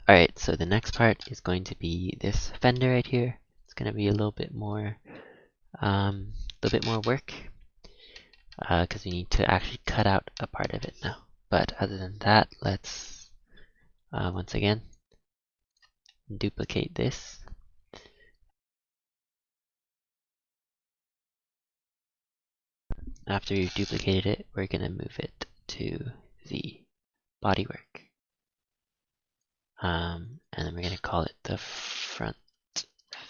Alright, so the next part is going to be this fender right here. It's going to be a little bit more work, because we need to actually cut out a part of it now. But other than that, let's once again duplicate this. After you've duplicated it, we're going to move it to the bodywork. And then we're going to call it the front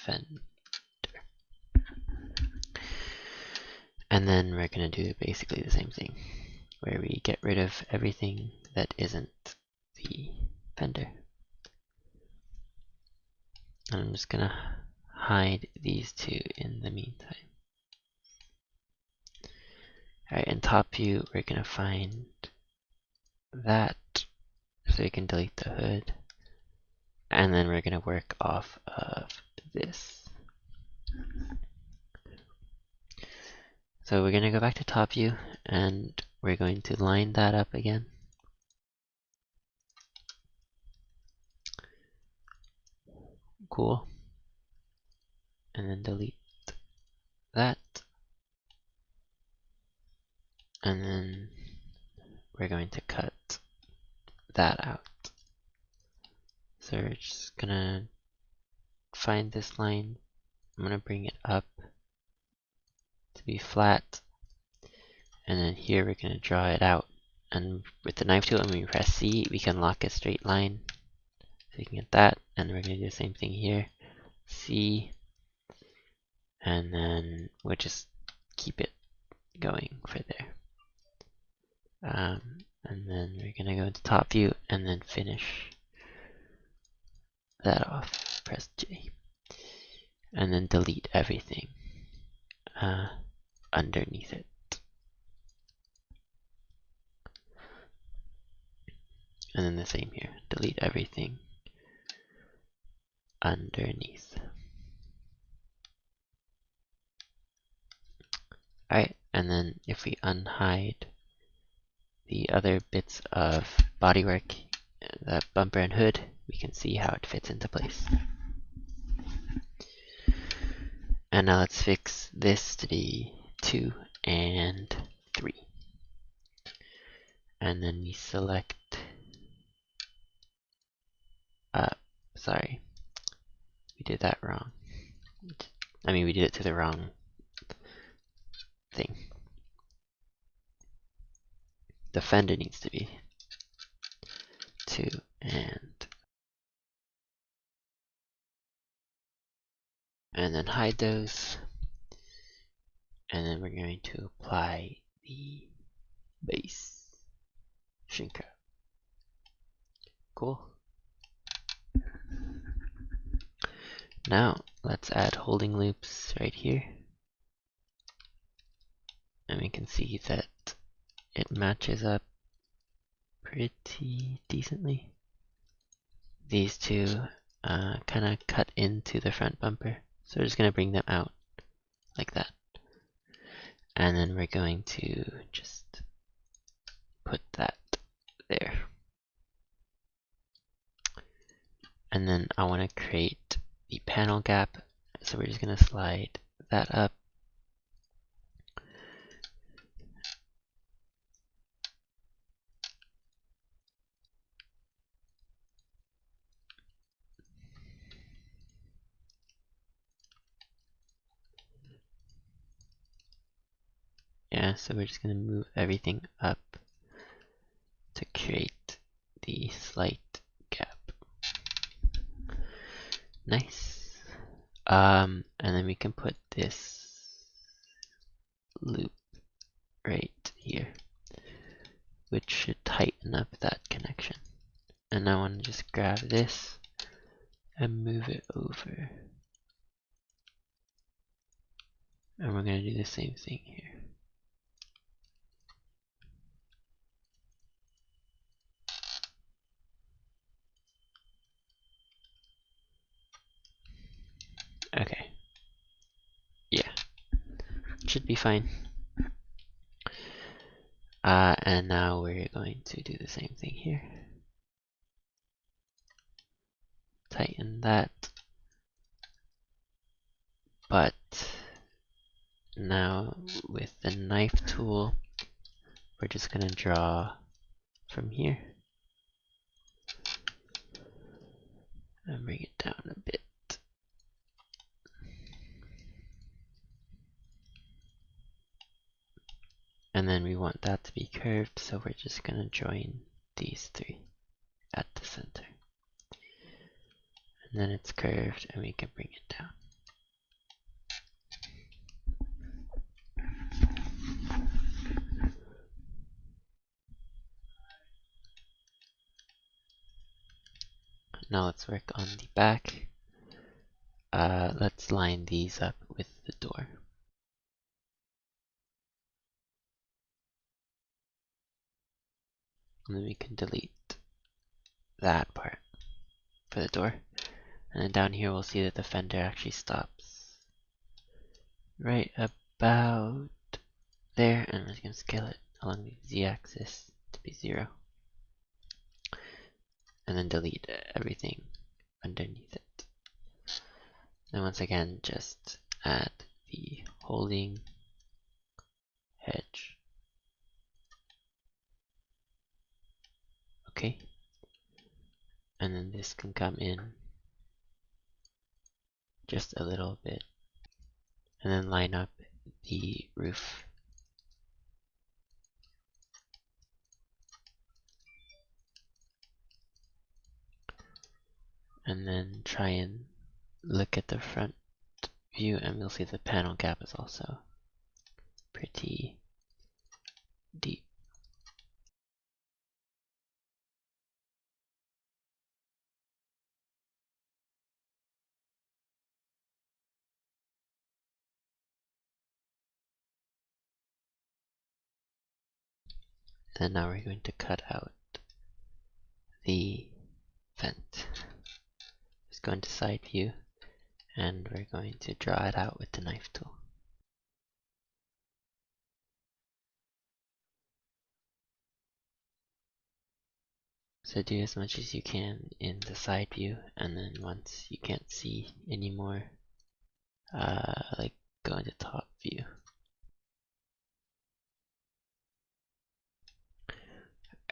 fender. And then we're going to do basically the same thing, where we get rid of everything that isn't the fender. And I'm just going to hide these two in the meantime. Alright, in top view, we're going to find that, so we can delete the hood. And then we're going to work off of this. So we're going to go back to top view, and we're going to line that up again. Cool. And then delete that. And then we're going to cut that out. So we're just gonna find this line. I'm gonna bring it up to be flat. And then here we're gonna draw it out. And with the knife tool, when we press C, we can lock a straight line. So you can get that. And we're gonna do the same thing here. C. And then we'll just keep it going for there. And then we're gonna go into top view and then finish that off. Press J. And then delete everything underneath it. And then the same here. Delete everything underneath. Alright, and then if we unhide the other bits of bodywork, the bumper and hood, we can see how it fits into place. And now let's fix this to be 2 and 3. And then we select, sorry, we did that wrong. I mean, we did it to the wrong thing. The fender needs to be 2 and then hide those. And then we're going to apply the base shrinker. Cool. Now let's add holding loops right here. And we can see that it matches up pretty decently. These two kind of cut into the front bumper. So we're just going to bring them out like that. And then we're going to just put that there. And then I want to create the panel gap. So we're just going to slide that up. Yeah, so we're just going to move everything up to create the slight gap. Nice. And then we can put this loop right here, which should tighten up that connection. And I want to just grab this and move it over. And we're going to do the same thing here. Okay. Yeah. Should be fine. And now we're going to do the same thing here. tighten that. But now with the knife tool, we're just gonna draw from here and bring it down a bit. And then we want that to be curved, so we're just gonna join these three at the center. And then it's curved and we can bring it down. Now let's work on the back. Let's line these up with the door. And then we can delete that part for the door. And then down here we'll see that the fender actually stops right about there, and we're just going to scale it along the z-axis to be 0. And then delete everything underneath it. Then once again, just add the holding hedge. Okay. And then this can come in just a little bit. And then line up the roof. And then try and look at the front view, and we'll see the panel gap is also pretty deep. And now we're going to cut out the vent. Just go into side view, and we're going to draw it out with the knife tool. So do as much as you can in the side view, and then once you can't see anymore, like go into top view.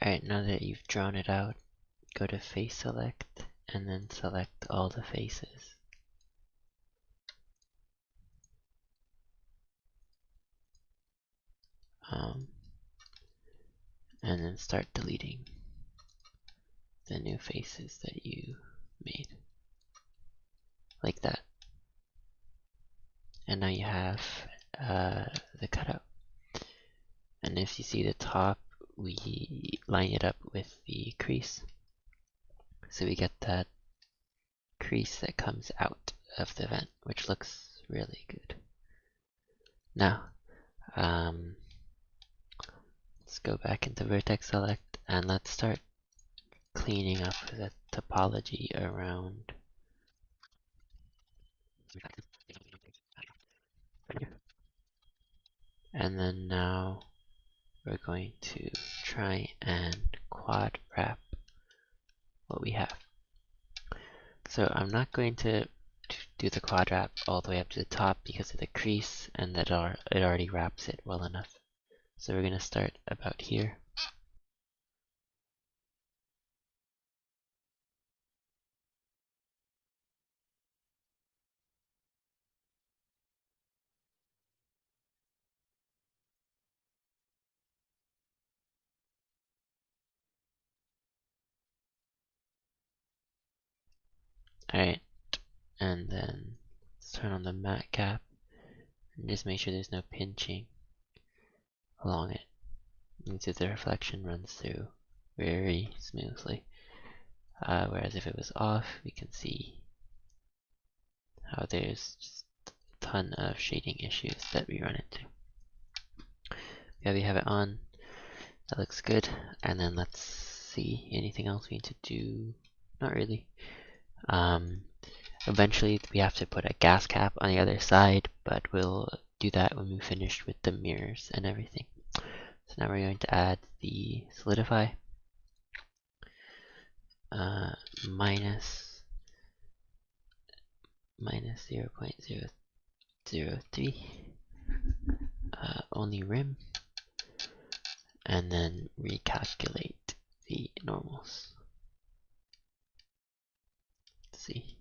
Alright, now that you've drawn it out, go to face select, and then select all the faces. And then start deleting the new faces that you made. Like that. And now you have the cutout. And if you see the top, we line it up with the crease. So we get that crease that comes out of the vent, which looks really good. Now, let's go back into vertex select, and let's start cleaning up the topology around. And then now we're going to try and quad wrap what we have. So I'm not going to do the quad wrap all the way up to the top because of the crease, and that it already wraps it well enough. So we're going to start about here. Alright, and then let's turn on the matte cap and just make sure there's no pinching along it. You can see the reflection runs through very smoothly. Whereas if it was off, we can see how there's just a ton of shading issues that we run into. Yeah, we have it on. That looks good. And then let's see anything else we need to do. Not really. Eventually we have to put a gas cap on the other side, but we'll do that when we finish with the mirrors and everything. So now we're going to add the solidify minus minus 0.003, only rim, and then recalculate the normals. Let's see.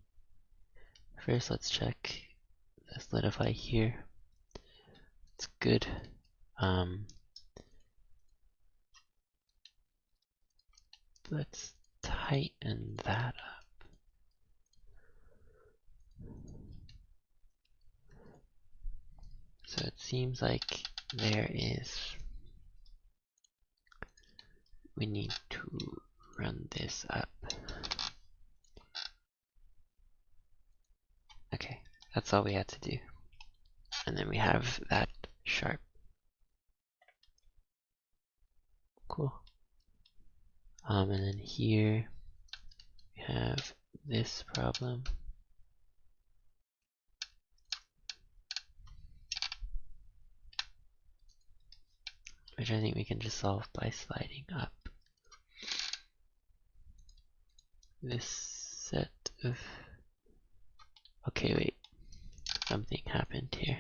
First, let's check the solidify here. It's good. Let's tighten that up. So it seems like we need to run this up. Okay, that's all we had to do. And then we have that sharp. Cool. And then here we have this problem. Which I think we can just solve by sliding up this set of... Okay, wait. Something happened here.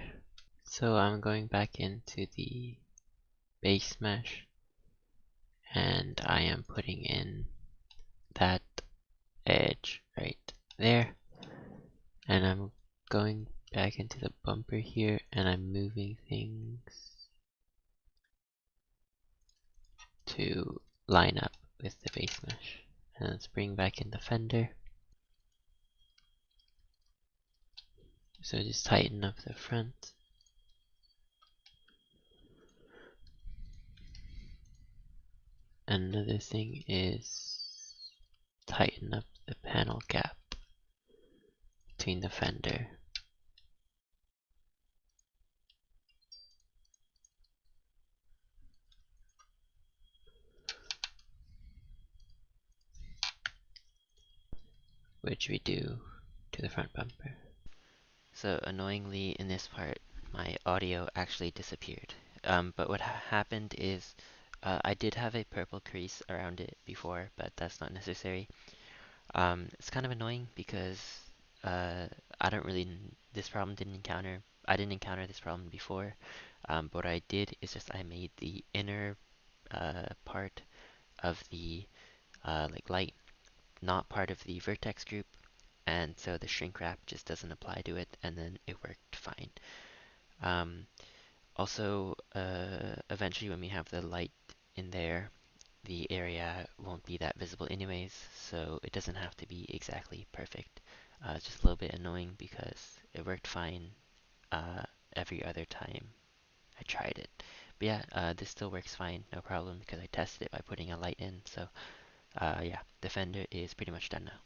So I'm going back into the base mesh, and I am putting in that edge right there, and I'm going back into the bumper here, and I'm moving things to line up with the base mesh. And let's bring back in the fender. So just tighten up the front. Another thing is tighten up the panel gap between the fender. Which we do to the front bumper. So annoyingly in this part, my audio actually disappeared. But what happened is I did have a purple crease around it before, but that's not necessary. It's kind of annoying because I don't really, I didn't encounter this problem before. But what I did is just I made the inner part of the like light not part of the vertex group, and so the shrink wrap just doesn't apply to it, and then it worked fine. Um, Also, eventually when we have the light in there, the area won't be that visible anyways, so it doesn't have to be exactly perfect. It's just a little bit annoying because it worked fine every other time I tried it. But yeah, this still works fine, no problem, because I tested it by putting a light in, so yeah, the fender is pretty much done now.